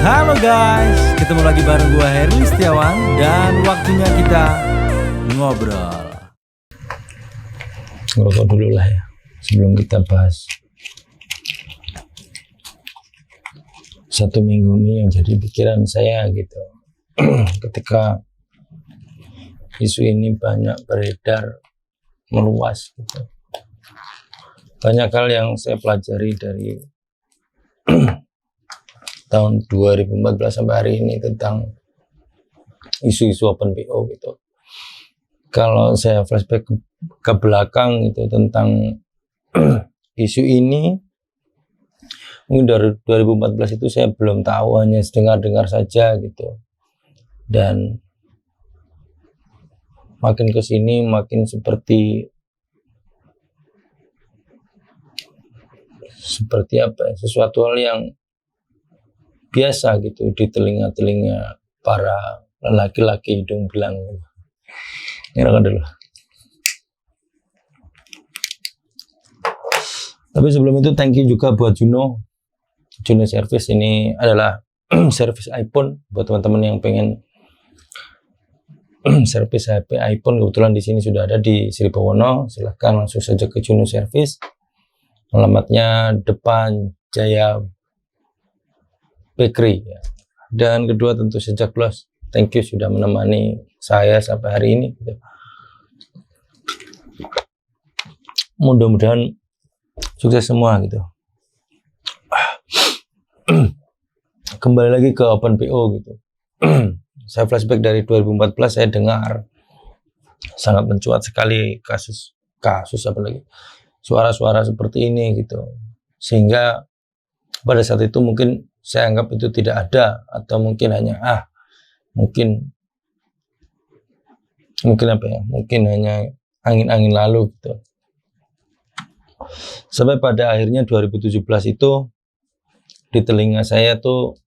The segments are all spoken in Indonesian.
Halo guys, ketemu lagi bareng gua Herli Setiawan dan waktunya kita ngobrol. Ngerokok dulu lah ya sebelum kita bahas. Satu minggu ini yang jadi pikiran saya gitu ketika isu ini banyak beredar meluas gitu. Banyak hal yang saya pelajari dari tahun 2014 sampai hari ini tentang isu-isu open PO gitu. Kalau saya flashback ke belakang itu tentang isu ini, mungkin dari 2014 itu saya belum tahu, hanya dengar-dengar saja gitu. Dan makin kesini makin seperti apa ya, sesuatu hal yang biasa gitu di telinga-telinga para laki-laki hidung belang. Nyalakan dulu. Tapi sebelum itu thank you juga buat Juno Service. Ini adalah service iPhone buat teman-teman yang pengen service HP iPhone. Kebetulan di sini sudah ada di Sribawono. Silahkan langsung saja ke Juno Service. Alamatnya depan Jaya Bakery ya. Dan kedua tentu saja Close. Thank you sudah menemani saya sampai hari ini gitu. Mudah-mudahan sukses semua gitu. Kembali lagi ke Open PO gitu. Saya flashback dari 2014, saya dengar sangat mencuat sekali kasus apa lagi, suara-suara seperti ini gitu. Sehingga pada saat itu mungkin saya anggap itu tidak ada, atau mungkin hanya mungkin apa ya, mungkin hanya angin-angin lalu gitu. Sampai pada akhirnya 2017 itu di telinga saya tuh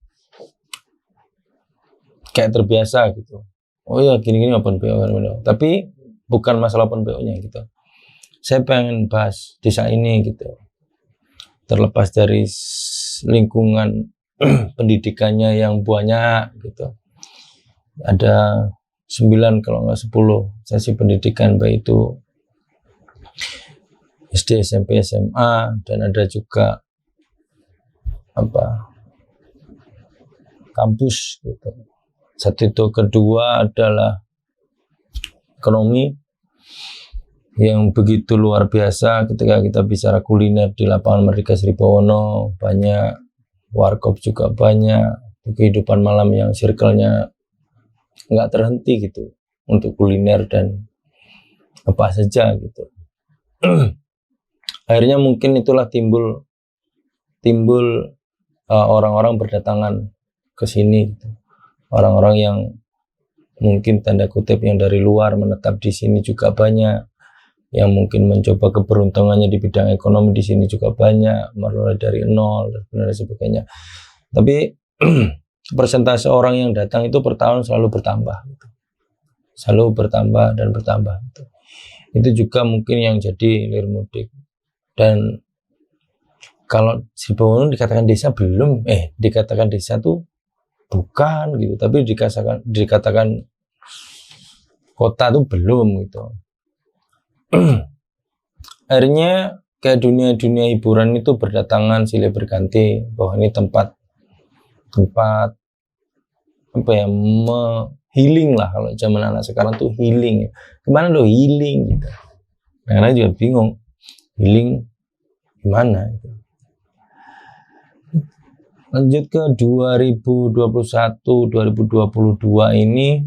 kayak terbiasa gitu. Oh ya gini-gini open PO. Tapi bukan masalah open PO-nya gitu. Saya pengen bahas desa ini gitu. Terlepas dari lingkungan pendidikannya yang banyak gitu. Ada 9 kalau nggak 10 sesi pendidikan, baik itu SD, SMP, SMA, dan ada juga kampus gitu. Satu itu, kedua adalah ekonomi yang begitu luar biasa. Ketika kita bicara kuliner di lapangan Merdeka Sribawono, banyak warkop juga banyak, kehidupan malam yang circle-nya nggak terhenti gitu untuk kuliner dan apa saja gitu. Akhirnya mungkin itulah timbul orang-orang berdatangan ke sini gitu. Orang-orang yang mungkin tanda kutip yang dari luar menetap di sini juga banyak, yang mungkin mencoba keberuntungannya di bidang ekonomi di sini juga banyak, mulai dari nol dan sebagainya. Tapi persentase orang yang datang itu per tahun selalu bertambah gitu. Selalu bertambah dan bertambah gitu. Itu juga mungkin yang jadi hilir mudik. Dan kalau Sribawono dikatakan desa belum, dikatakan desa tuh bukan gitu, tapi dikatakan kota tuh belum gitu. Akhirnya kayak dunia hiburan itu berdatangan silih berganti, bahwa ini tempat apa ya, healing lah, kalau zaman anak sekarang tuh healing. Gimana lo healing gitu? Karena juga bingung healing gimana gitu. Lanjut ke 2021-2022 ini,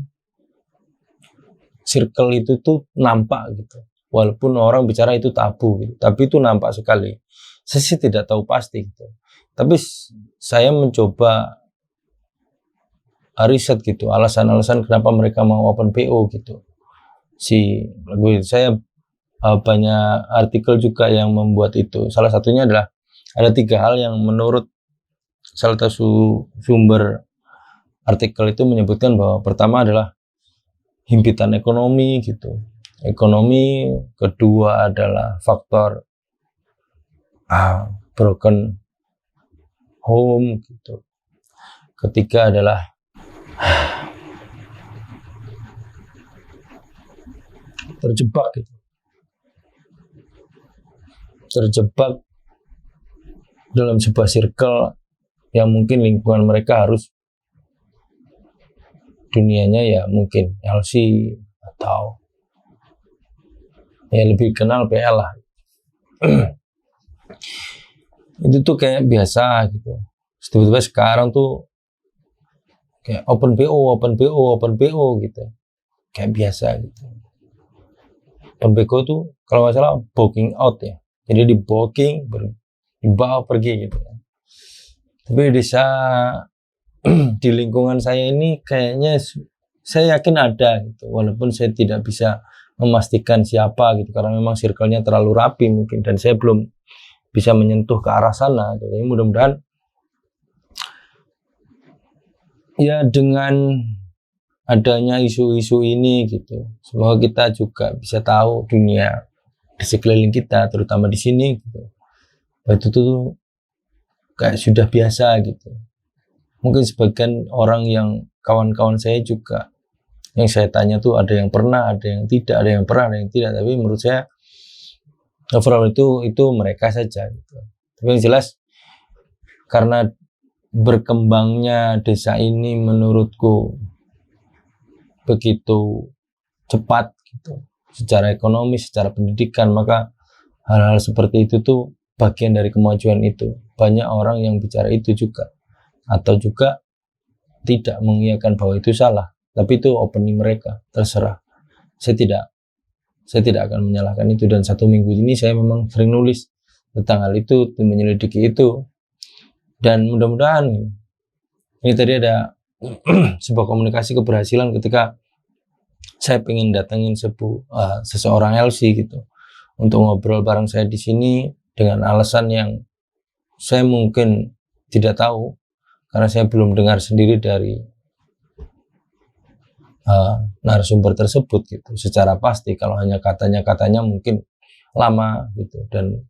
circle itu tuh nampak gitu. Walaupun orang bicara itu tabu gitu, tapi itu nampak sekali. Saya sih tidak tahu pasti gitu. Tapi saya mencoba riset gitu, alasan-alasan kenapa mereka mau open PO gitu. Saya banyak artikel juga yang membuat itu. Salah satunya adalah ada 3 hal yang menurut salah satu sumber artikel itu menyebutkan bahwa pertama adalah himpitan ekonomi gitu. Ekonomi, kedua adalah faktor broken home gitu. ketiga adalah terjebak gitu. Terjebak dalam sebuah circle yang mungkin lingkungan mereka harus dunianya ya mungkin LC atau ya lebih kenal PL lah. Itu tuh kayak biasa gitu. Tiba-tiba sekarang tuh kayak open BO gitu. Kayak biasa gitu. Open BO tuh kalau nggak salah booking out ya. Jadi di booking dibawa pergi gitu. Tapi di lingkungan saya ini kayaknya saya yakin ada gitu. Walaupun saya tidak bisa memastikan siapa gitu karena memang circle-nya terlalu rapi mungkin dan saya belum bisa menyentuh ke arah sana. Jadi mudah-mudahan ya dengan adanya isu-isu ini gitu, semoga kita juga bisa tahu dunia di sekeliling kita, terutama di sini gitu. Itu tuh kayak sudah biasa gitu. Mungkin sebagian orang yang kawan-kawan saya juga yang saya tanya tuh ada yang pernah, ada yang tidak, ada yang pernah, ada yang tidak. Tapi menurut saya overall itu mereka saja gitu. Tapi yang jelas karena berkembangnya desa ini menurutku begitu cepat gitu. Secara ekonomi, secara pendidikan, maka hal-hal seperti itu tuh bagian dari kemajuan itu. Banyak orang yang bicara itu juga. Atau juga tidak mengiyakan bahwa itu salah. Tapi itu opini mereka, terserah. Saya tidak akan menyalahkan itu. Dan 1 minggu ini saya memang sering nulis tentang hal itu, menyelidiki itu. Dan mudah-mudahan ini tadi ada sebuah komunikasi keberhasilan ketika saya ingin datengin seseorang LC gitu untuk ngobrol bareng saya di sini dengan alasan yang saya mungkin tidak tahu karena saya belum dengar sendiri dari narasumber tersebut gitu secara pasti. Kalau hanya katanya mungkin lama gitu dan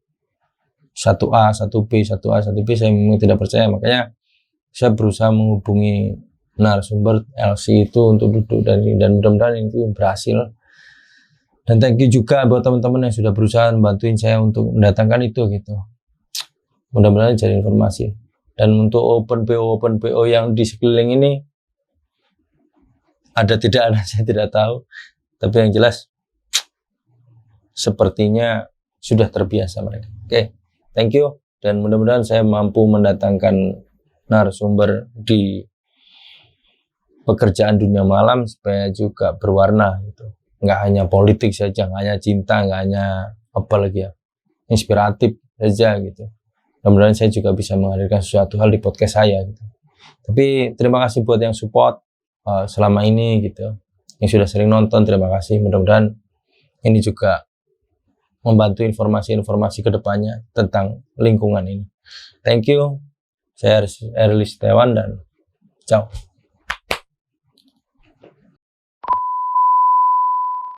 1A, 1B, 1A, 1B saya memang tidak percaya. Makanya saya berusaha menghubungi narasumber LC itu untuk duduk dan mudah-mudahan itu berhasil. Dan thank you juga buat teman-teman yang sudah berusaha membantuin saya untuk mendatangkan itu gitu. Mudah-mudahan cari informasi. Dan untuk open PO yang di sekeliling ini ada tidak ada saya tidak tahu. Tapi yang jelas sepertinya sudah terbiasa mereka. Oke, thank you. Dan mudah-mudahan saya mampu mendatangkan narasumber di pekerjaan dunia malam supaya juga berwarna gitu. Nggak hanya politik saja, nggak hanya cinta, nggak hanya apa lagi ya, inspiratif saja gitu. Mudah-mudahan saya juga bisa menghadirkan sesuatu hal di podcast saya gitu. Tapi terima kasih buat yang support selama ini gitu, yang sudah sering nonton, terima kasih. Mudah-mudahan ini juga membantu informasi-informasi kedepannya tentang lingkungan ini. Thank you. Saya Erlis Setiawan dan ciao.